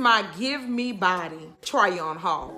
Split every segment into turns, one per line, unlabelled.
my Give Me Body try-on haul.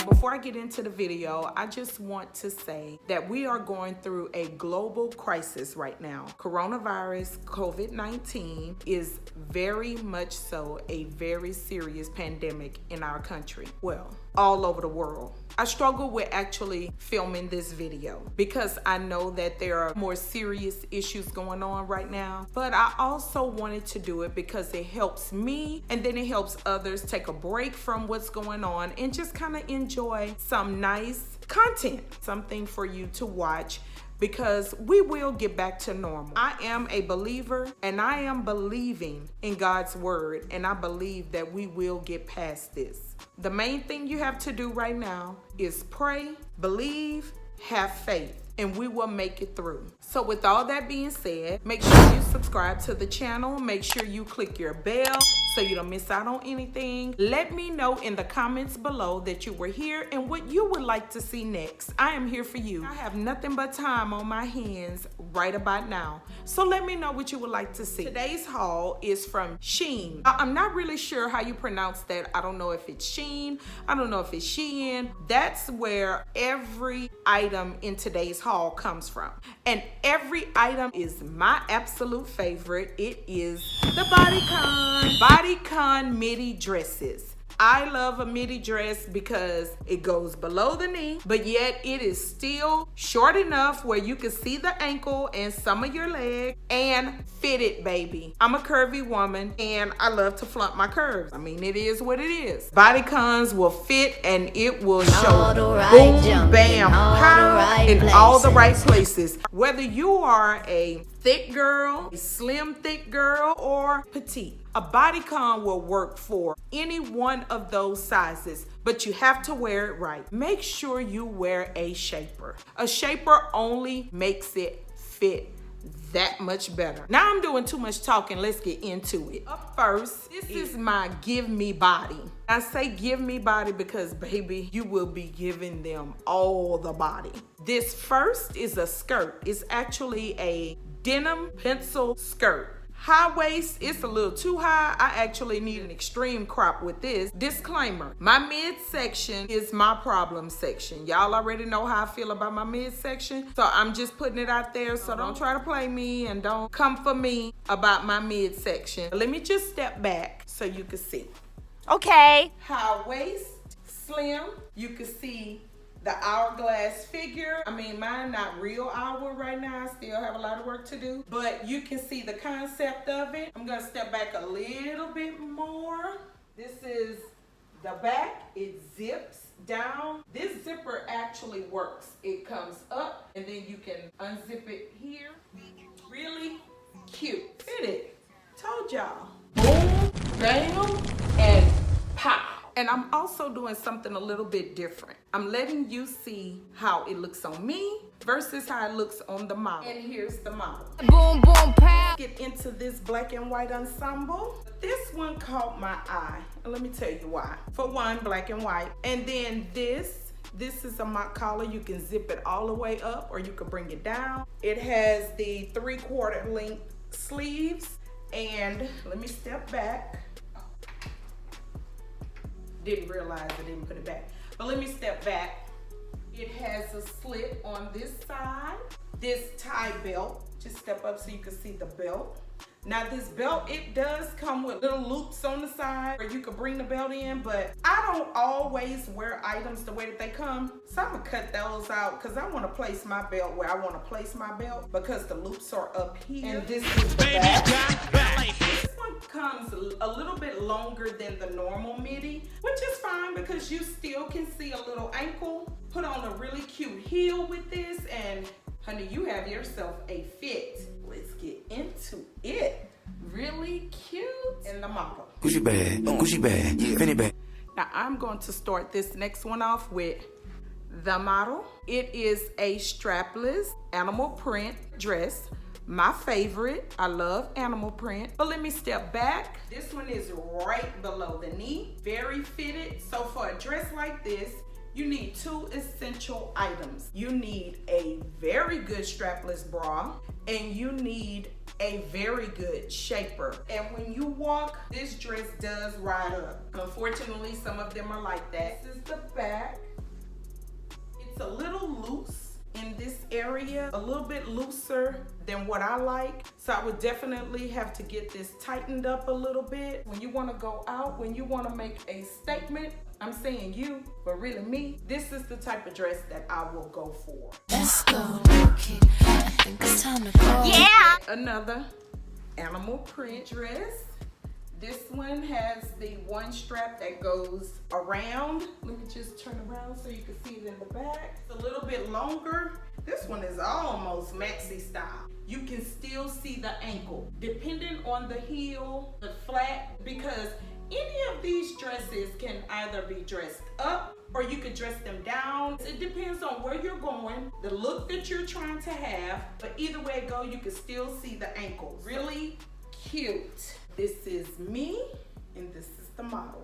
Before I get into the video, I just want to say that we are going through a global crisis right now. Coronavirus, COVID-19 is very much so a very serious pandemic in our country. Well, all over the world. I struggle with actually filming this video because I know that there are more serious issues going on right now, but I also wanted to do it because it helps me and then it helps others take a break from what's going on and just kind of enjoy some nice content, something for you to watch, because we will get back to normal. I am a believer and I am believing in God's word, and I believe that we will get past this. The main thing you have to do right now is pray, believe, have faith, and we will make it through. So with all that being said, make sure you subscribe to the channel. Make sure you click your bell so you don't miss out on anything. Let me know in the comments below that you were here and what you would like to see next. I am here for you. I have nothing but time on my hands right about now. So let me know what you would like to see. Today's haul is from SHEIN. I'm not really sure how you pronounce that. I don't know if it's SHEIN. I don't know if it's SHEIN. That's where every item in today's haul comes from. And every item is my absolute favorite. It is the Bodycon Midi dresses. I love a midi dress because it goes below the knee, but yet it is still short enough where you can see the ankle and some of your leg, and fitted, baby. I'm a curvy woman and I love to flaunt my curves. I mean, it is what it is. Bodycons will fit and it will show boom, bam, pow in all the right places. Whether you are a thick girl, a slim thick girl, or petite, a bodycon will work for any one of those sizes, but you have to wear it right. Make sure you wear a shaper. A shaper only makes it fit that much better. Now I'm doing too much talking. Let's get into it. Up first, this is my Give Me Body. I say give me body because, baby, you will be giving them all the body. This first is a skirt. It's actually a denim pencil skirt. High waist, it's a little too high. I actually need an extreme crop with this. Disclaimer, my midsection is my problem section. Y'all already know how I feel about my midsection, so I'm just putting it out there, so don't try to play me and don't come for me about my midsection. Let me just step back so you can see.
Okay.
High waist, slim, you can see the hourglass figure. I mean, mine not real hour right now. I still have a lot of work to do, but you can see the concept of it. I'm gonna step back a little bit more. This is the back. It zips down. This zipper actually works. It comes up and then you can unzip it here. Really cute. Fit it. Told y'all. Boom, bam, and pow. And I'm also doing something a little bit different. I'm letting you see how it looks on me versus how it looks on the model. And here's the model.
Boom, boom, pow.
Get into this black and white ensemble. This one caught my eye. And let me tell you why. For one, black and white. And then this is a mock collar. You can zip it all the way up or you can bring it down. It has the 3/4 length sleeves. And let me step back. Didn't realize I didn't put it back, but let me step back. It has a slit on this side. This tie belt, just step up so you can see the belt. Now this belt, it does come with little loops on the side where you can bring the belt in, but I don't always wear items the way that they come, so I'm gonna cut those out because I want to place my belt where I want to place my belt because the loops are up here. And this is the back. This one comes a little bit longer than the normal midi, which is fine because you still can see a little ankle. Put on a really cute heel with this, and honey, you have yourself a fit. Let's get into it. Really cute in the model.
Gucci bag, Fanny bag.
Now I'm going to start this next one off with the model. It is a strapless animal print dress. My favorite. I love animal print. But let me step back. This one is right below the knee. Very fitted. So for a dress like this, you need 2 essential items. You need a very good strapless bra, and you need a very good shaper. And when you walk, this dress does ride up. Unfortunately, some of them are like that. This is the back. It's a little loose in this area, a little bit looser than what I like. So I would definitely have to get this tightened up a little bit. When you want to go out, when you want to make a statement, I'm saying you, but really me, this is the type of dress that I will go for.
Let's go, okay. I think it's time to go. Yeah!
Another animal print dress. This one has the one strap that goes around. Let me just turn around so you can see it in the back. It's a little bit longer. This one is almost maxi style. You can still see the ankle, depending on the heel, the flat, because any of these dresses can either be dressed up or you could dress them down. It depends on where you're going, the look that you're trying to have, but either way it go, you can still see the ankles. Really cute. This is me, and this is the model.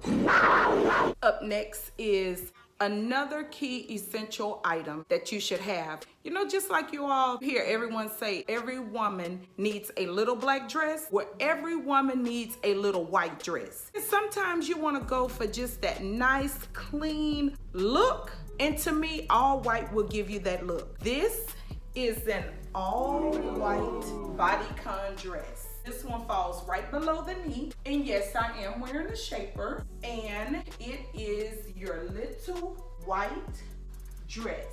Up next is another key essential item that you should have. You know, just like you all hear everyone say, every woman needs a little black dress, well, every woman needs a little white dress. And sometimes you want to go for just that nice, clean look. And to me, all white will give you that look. This is an all white bodycon dress. This one falls right below the knee. And yes, I am wearing a shaper. And it is your little white dress.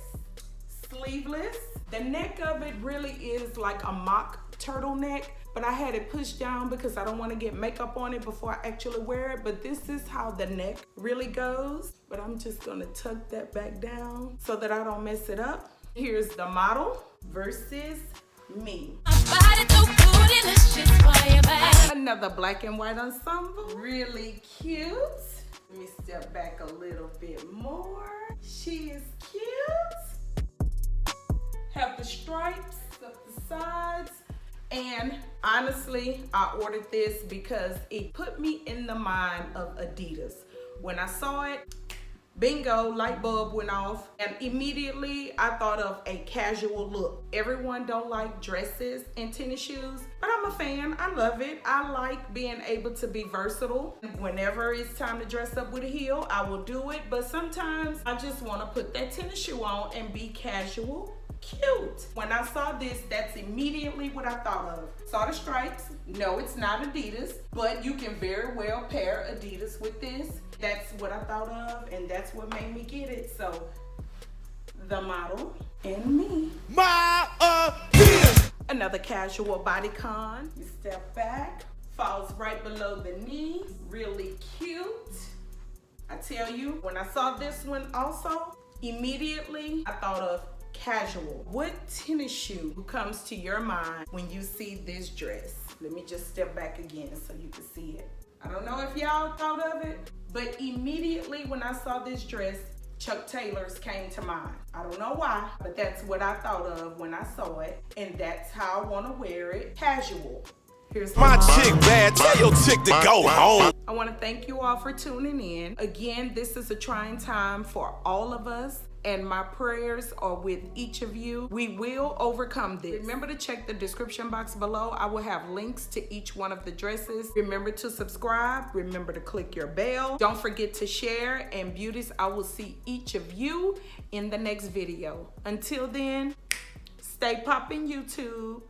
Sleeveless. The neck of it really is like a mock turtleneck, but I had it pushed down because I don't want to get makeup on it before I actually wear it. But this is how the neck really goes. But I'm just gonna tuck that back down so that I don't mess it up. Here's the model versus me. Another black and white ensemble. Really cute. Let me step back a little bit more. She is cute. Have the stripes up the sides. And honestly, I ordered this because it put me in the mind of Adidas. When I saw it, bingo, light bulb went off, and immediately I thought of a casual look. Everyone don't like dresses and tennis shoes, but I'm a fan. I love it. I like being able to be versatile. Whenever it's time to dress up with a heel, I will do it, but sometimes I just want to put that tennis shoe on and be casual. Cute. When I saw this, that's immediately what I thought of. Saw the stripes. No, it's not Adidas, but you can very well pair Adidas with this. That's what I thought of, and that's what made me get it. So, the model and me. Another casual bodycon. You step back, falls right below the knee. Really cute. I tell you, when I saw this one also, immediately I thought of casual. What tennis shoe comes to your mind when you see this dress? Let me just step back again so you can see it. I don't know if y'all thought of it, but immediately when I saw this dress, Chuck Taylor's came to mind. I don't know why, but that's what I thought of when I saw it, and that's how I want to wear it. Casual. Here's my
chick bad. Tell your chick to go home.
I want to thank you all for tuning in. Again, this is a trying time for all of us, and my prayers are with each of you. We will overcome this. Remember to check the description box below. I will have links to each one of the dresses. Remember to subscribe. Remember to click your bell. Don't forget to share. And beauties, I will see each of you in the next video. Until then, stay poppin' YouTube.